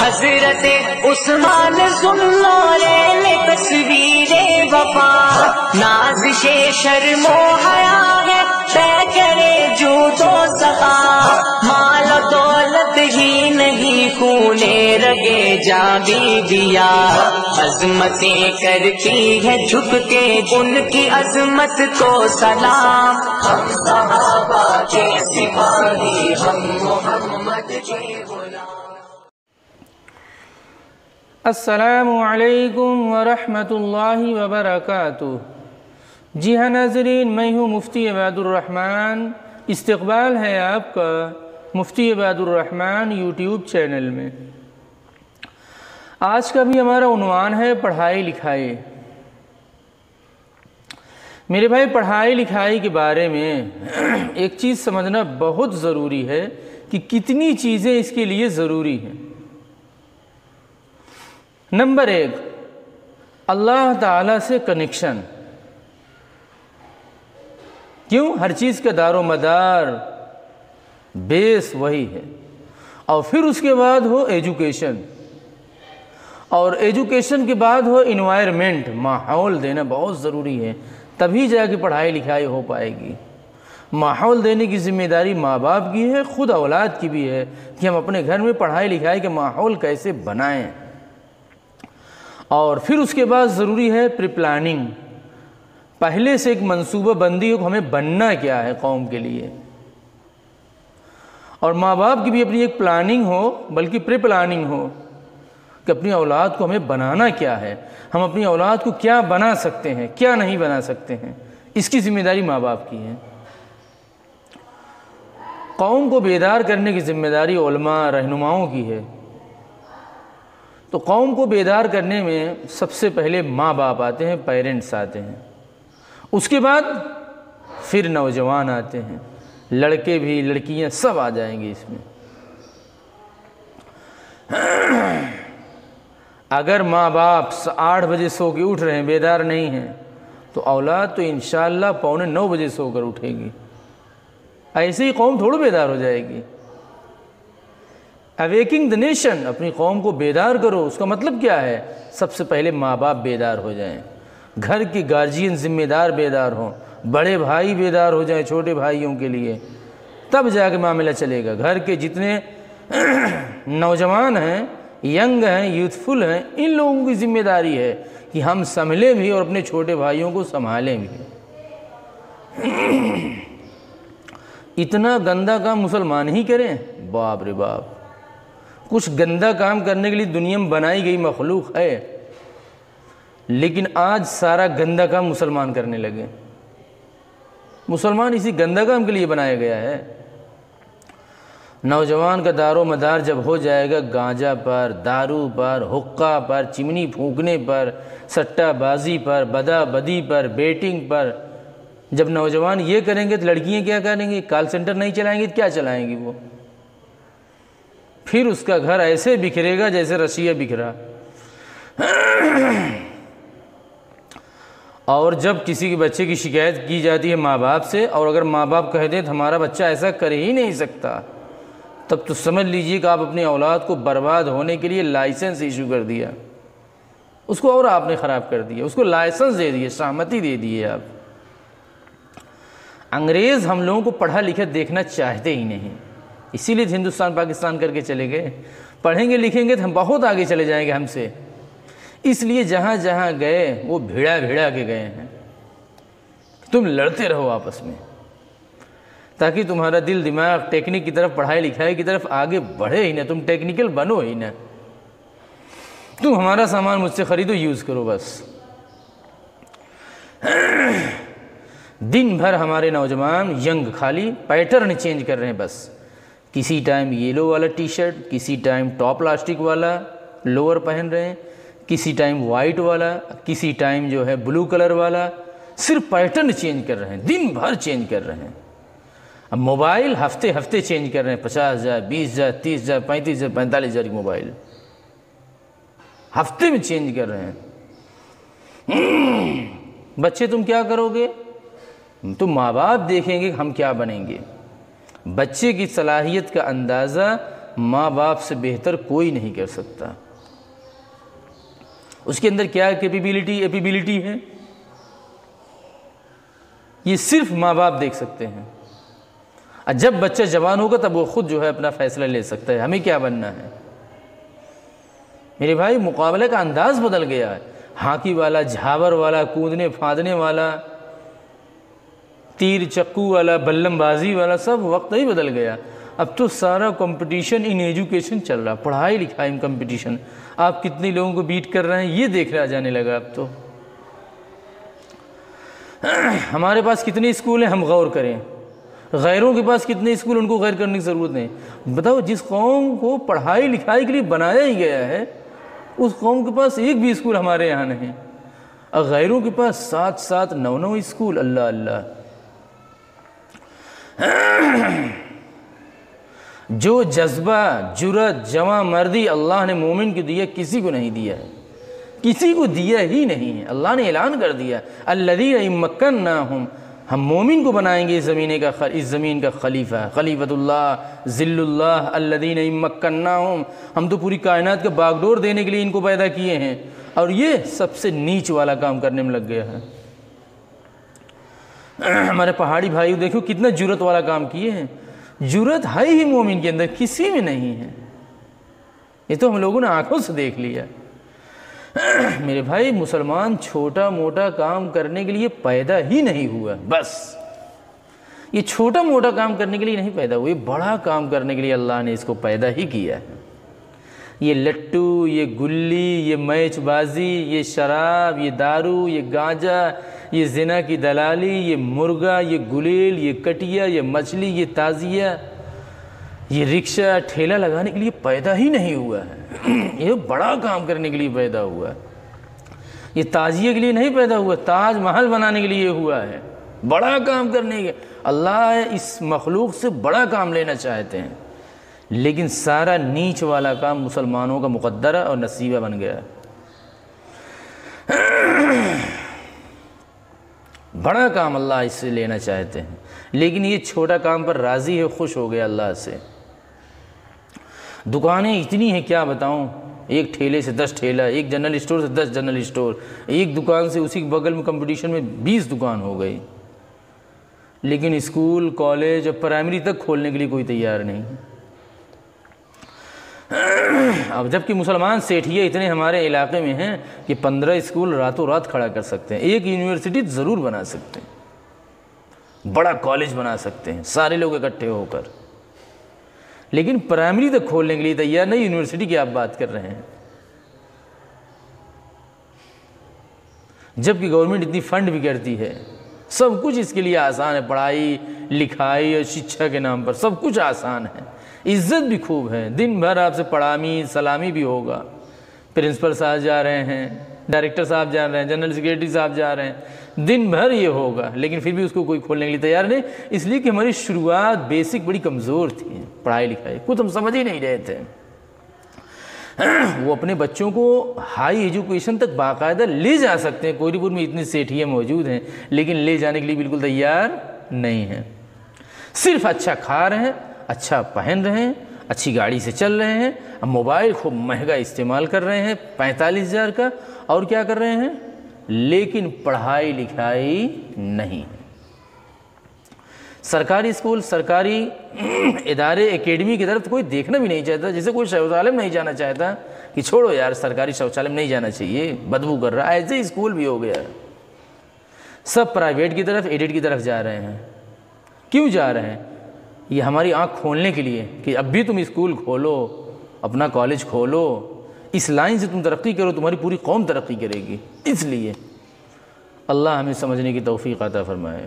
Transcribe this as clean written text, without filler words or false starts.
حضرت عثمان سن لو لے تصویر وفا، نازش شرم و حیا ہے طے کرے جود و سخا، مال و دولت ہی نہیں خونے رگے جاں بھی دیا، عظمتیں کرتی ہے جھک کے ان کی عظمت کو سلام، ہم صحابہ کے سپاہی ہم محمد کے غلام۔ السلام علیکم ورحمۃ اللہ وبرکاتہ۔ جی ہاں ناظرین، میں ہوں مفتی عباد الرحمن، استقبال ہے آپ کا مفتی عباد الرحمن یوٹیوب چینل میں۔ آج کا بھی ہمارا عنوان ہے پڑھائی لکھائی۔ میرے بھائی، پڑھائی لکھائی کے بارے میں ایک چیز سمجھنا بہت ضروری ہے کہ کتنی چیزیں اس کے لیے ضروری ہیں۔ نمبر 1، اللہ تعالیٰ سے کنیکشن۔ کیوں؟ ہر چیز کا دار و مدار بیس وہی ہے۔ اور پھر اس کے بعد ہو ایجوکیشن، اور ایجوکیشن کے بعد ہو انوائرمنٹ، ماحول دینا بہت ضروری ہے، تبھی جا کے پڑھائی لکھائی ہو پائے گی۔ ماحول دینے کی ذمہ داری ماں باپ کی ہے، خود اولاد کی بھی ہے کہ ہم اپنے گھر میں پڑھائی لکھائی کے ماحول کیسے بنائیں۔ اور پھر اس کے بعد ضروری ہے پری پلاننگ، پہلے سے ایک منصوبہ بندی ہو کہ ہمیں بننا کیا ہے قوم کے لیے، اور ماں باپ کی بھی اپنی ایک پلاننگ ہو، بلکہ پری پلاننگ ہو کہ اپنی اولاد کو ہمیں بنانا کیا ہے، ہم اپنی اولاد کو کیا بنا سکتے ہیں، کیا نہیں بنا سکتے ہیں، اس کی ذمہ داری ماں باپ کی ہے۔ قوم کو بیدار کرنے کی ذمہ داری علماء رہنماؤں کی ہے۔ تو قوم کو بیدار کرنے میں سب سے پہلے ماں باپ آتے ہیں، پیرنٹس آتے ہیں، اس کے بعد پھر نوجوان آتے ہیں، لڑکے بھی لڑکیاں سب آ جائیں گے اس میں۔ اگر ماں باپ 8 بجے سو کے اٹھ رہے ہیں، بیدار نہیں ہیں، تو اولاد تو انشاءاللہ 8:45 بجے سو کر اٹھے گی۔ ایسے ہی قوم تھوڑا بیدار ہو جائے گی۔ اویکنگ دی نیشن، اپنی قوم کو بیدار کرو، اس کا مطلب کیا ہے؟ سب سے پہلے ماں باپ بیدار ہو جائیں، گھر کے گارجین ذمہ دار بیدار ہوں، بڑے بھائی بیدار ہو جائیں چھوٹے بھائیوں کے لیے، تب جا کے معاملہ چلے گا۔ گھر کے جتنے نوجوان ہیں، ینگ ہیں، یوتھفل ہیں، ان لوگوں کی ذمہ داری ہے کہ ہم سنبھلیں بھی اور اپنے چھوٹے بھائیوں کو سنبھالیں بھی۔ اتنا گندا کام مسلمان ہی کریں؟ باپ رے باپ! کچھ گندا کام کرنے کے لیے دنیا میں بنائی گئی مخلوق ہے، لیکن آج سارا گندا کام مسلمان کرنے لگے۔ مسلمان اسی گندا کام کے لیے بنایا گیا ہے۔ نوجوان کا دار و مدار جب ہو جائے گا گانجا پر، دارو پر، حقہ پر، چمنی پھونکنے پر، سٹہ بازی پر، بدا بدی پر، بیٹنگ پر، جب نوجوان یہ کریں گے تو لڑکیاں کیا کریں گی؟ کال سینٹر نہیں چلائیں گی تو کیا چلائیں گی وہ؟ پھر اس کا گھر ایسے بکھرے گا جیسے رشیا بکھرا۔ اور جب کسی کے بچے کی شکایت کی جاتی ہے ماں باپ سے، اور اگر ماں باپ کہہ دیں تو ہمارا بچہ ایسا کر ہی نہیں سکتا، تب تو سمجھ لیجئے کہ آپ اپنی اولاد کو برباد ہونے کے لیے لائسنس ایشو کر دیا، اس کو اور آپ نے خراب کر دیا، اس کو لائسنس دے دیے، سہمتی دے دیے آپ۔ انگریز ہم لوگوں کو پڑھا لکھا دیکھنا چاہتے ہی نہیں، اسی لیے ہندوستان پاکستان کر کے چلے گئے۔ پڑھیں گے لکھیں گے تو ہم بہت آگے چلے جائیں گے ہم سے، اس لیے جہاں جہاں گئے وہ بھیڑا بھیڑا کے گئے ہیں۔ تم لڑتے رہو آپس میں، تاکہ تمہارا دل دماغ ٹیکنک کی طرف، پڑھائی لکھائی کی طرف آگے بڑھے ہی نہ، تم ٹیکنیکل بنو ہی نہ، تم ہمارا سامان مجھ سے خریدو، یوز کرو بس۔ دن بھر ہمارے نوجوان ینگ خالی پیٹرن چینج کر رہے ہیں بس، کسی ٹائم یلو والا ٹی شرٹ، کسی ٹائم ٹاپ پلاسٹک والا لوور پہن رہے ہیں، کسی ٹائم وائٹ والا، کسی ٹائم جو ہے بلو کلر والا، صرف پیٹرن چینج کر رہے ہیں، دن بھر چینج کر رہے ہیں۔ اب موبائل ہفتے چینج کر رہے ہیں، 50,000 20,000 30,000 35,000 45,000 کی موبائل ہفتے میں چینج کر رہے ہیں۔ بچے تم کیا کرو گے؟ تو ماں باپ دیکھیں گے کہ ہم کیا بنیں گے۔ بچے کی صلاحیت کا اندازہ ماں باپ سے بہتر کوئی نہیں کر سکتا۔ اس کے اندر کیا ایپیبلٹی ہے، یہ صرف ماں باپ دیکھ سکتے ہیں۔ اور جب بچہ جوان ہوگا تب وہ خود جو ہے اپنا فیصلہ لے سکتا ہے ہمیں کیا بننا ہے۔ میرے بھائی مقابلے کا انداز بدل گیا ہے، ہاکی والا، جھاور والا، کودنے پھاندنے والا، تیر چکو والا، بلم بازی والا، سب وقت ہی بدل گیا۔ اب تو سارا کمپٹیشن ان ایجوکیشن چل رہا، پڑھائی لکھائی میں کمپٹیشن، آپ کتنے لوگوں کو بیٹ کر رہے ہیں یہ دیکھ رہا جانے لگا۔ اب تو ہمارے پاس کتنے اسکول ہیں ہم غور کریں، غیروں کے پاس کتنے اسکول، ان کو غیر کرنے کی ضرورت نہیں۔ بتاؤ جس قوم کو پڑھائی لکھائی کے لیے بنایا ہی گیا ہے اس قوم کے پاس ایک بھی اسکول ہمارے یہاں نہیں، اور غیروں کے پاس 7 9 اسکول۔ اللہ اللہ، جو جذبہ، جرأت، جواں مردی اللہ نے مومن کو دیا کسی کو نہیں دیا ہے، کسی کو دیا ہی نہیں ہے۔ اللہ نے اعلان کر دیا الذین ان مکناہم، ہم مومن کو بنائیں گے اس زمین کا خلیفہ، خلیفۃ اللہ، ذل اللہ، الذین ان مکناہم، ہم تو پوری کائنات کا باغ ڈور دینے کے لیے ان کو پیدا کیے ہیں، اور یہ سب سے نیچ والا کام کرنے میں لگ گیا ہے۔ ہمارے پہاڑی بھائی دیکھو کتنا جرأت والا کام کیے ہیں، جرأت ہے ہی مومن کے اندر، کسی میں نہیں ہے، یہ تو ہم لوگوں نے آنکھوں سے دیکھ لیا۔ میرے بھائی مسلمان چھوٹا موٹا کام کرنے کے لیے پیدا ہی نہیں ہوا، بس یہ چھوٹا موٹا کام کرنے کے لیے نہیں پیدا ہوا، یہ بڑا کام کرنے کے لیے اللہ نے اس کو پیدا ہی کیا ہے۔ یہ لٹو، یہ گلی، یہ میچ بازی، یہ شراب، یہ دارو، یہ گانجا، یہ زنا کی دلالی، یہ مرغا، یہ گلیل، یہ کٹیا، یہ مچھلی، یہ تازیہ، یہ رکشہ ٹھیلا لگانے کے لیے پیدا ہی نہیں ہوا ہے، یہ بڑا کام کرنے کے لیے پیدا ہوا ہے۔ یہ تازیہ کے لیے نہیں پیدا ہوا، تاج محل بنانے کے لیے ہوا ہے، بڑا کام کرنے کے۔ اللہ اس مخلوق سے بڑا کام لینا چاہتے ہیں، لیکن سارا نیچ والا کام مسلمانوں کا مقدرہ اور نصیبہ بن گیا۔ بڑا کام اللہ اس سے لینا چاہتے ہیں، لیکن یہ چھوٹا کام پر راضی ہے، خوش ہو گیا اللہ سے۔ دکانیں اتنی ہیں کیا بتاؤں، ایک ٹھیلے سے 10 ٹھیلا، ایک جنرل اسٹور سے 10 جنرل اسٹور، ایک دکان سے اسی کے بغل میں کمپٹیشن میں 20 دکان ہو گئی، لیکن اسکول، کالج اور پرائمری تک کھولنے کے لیے کوئی تیار نہیں۔ اب جبکہ مسلمان سیٹھیے اتنے ہمارے علاقے میں ہیں کہ 15 اسکول راتوں رات کھڑا کر سکتے ہیں، ایک یونیورسٹی ضرور بنا سکتے ہیں، بڑا کالج بنا سکتے ہیں سارے لوگ اکٹھے ہو کر، لیکن پرائمری تک کھولنے کے لیے تیار نہیں، یونیورسٹی کی آپ بات کر رہے ہیں۔ جبکہ گورنمنٹ اتنی فنڈ بھی کرتی ہے، سب کچھ اس کے لیے آسان ہے، پڑھائی لکھائی اور شکشا کے نام پر سب کچھ آسان ہے، عزت بھی خوب ہے، دن بھر آپ سے پڑھامی سلامی بھی ہوگا، پرنسپل صاحب جا رہے ہیں، ڈائریکٹر صاحب جا رہے ہیں، جنرل سیکریٹری صاحب جا رہے ہیں، دن بھر یہ ہوگا، لیکن پھر بھی اس کو کوئی کھولنے کے لیے تیار نہیں، اس لیے کہ ہماری شروعات بیسک بڑی کمزور تھی، پڑھائی لکھائی کچھ ہم سمجھ ہی نہیں رہے تھے۔ وہ اپنے بچوں کو ہائی ایجوکیشن تک باقاعدہ لے جا سکتے ہیں، کوئلپور میں اتنی سیٹھیاں موجود ہیں، لیکن لے جانے کے لیے بالکل تیار نہیں ہیں، صرف اچھا کھا رہے ہیں، اچھا پہن رہے ہیں، اچھی گاڑی سے چل رہے ہیں، اب موبائل خوب مہنگا استعمال کر رہے ہیں 45,000 کا، اور کیا کر رہے ہیں، لیکن پڑھائی لکھائی نہیں۔ سرکاری اسکول، سرکاری ادارے، اکیڈمی کی طرف کوئی دیکھنا بھی نہیں چاہتا، جیسے کوئی شوچالیہ نہیں جانا چاہتا کہ چھوڑو یار سرکاری شوچالیہ نہیں جانا چاہیے، بدبو کر رہا ہے، ایسے اسکول بھی ہو گیا ہے، سب پرائیویٹ کی طرف، ایڈٹ کی طرف جا رہے ہیں۔ کیوں جا رہے ہیں؟ یہ ہماری آنکھ کھولنے کے لیے کہ اب بھی تم اسکول کھولو، اپنا کالج کھولو، اس لائن سے تم ترقی کرو، تمہاری پوری قوم ترقی کرے گی، اس لیے۔ اللہ ہمیں سمجھنے کی توفیق عطا فرمائے۔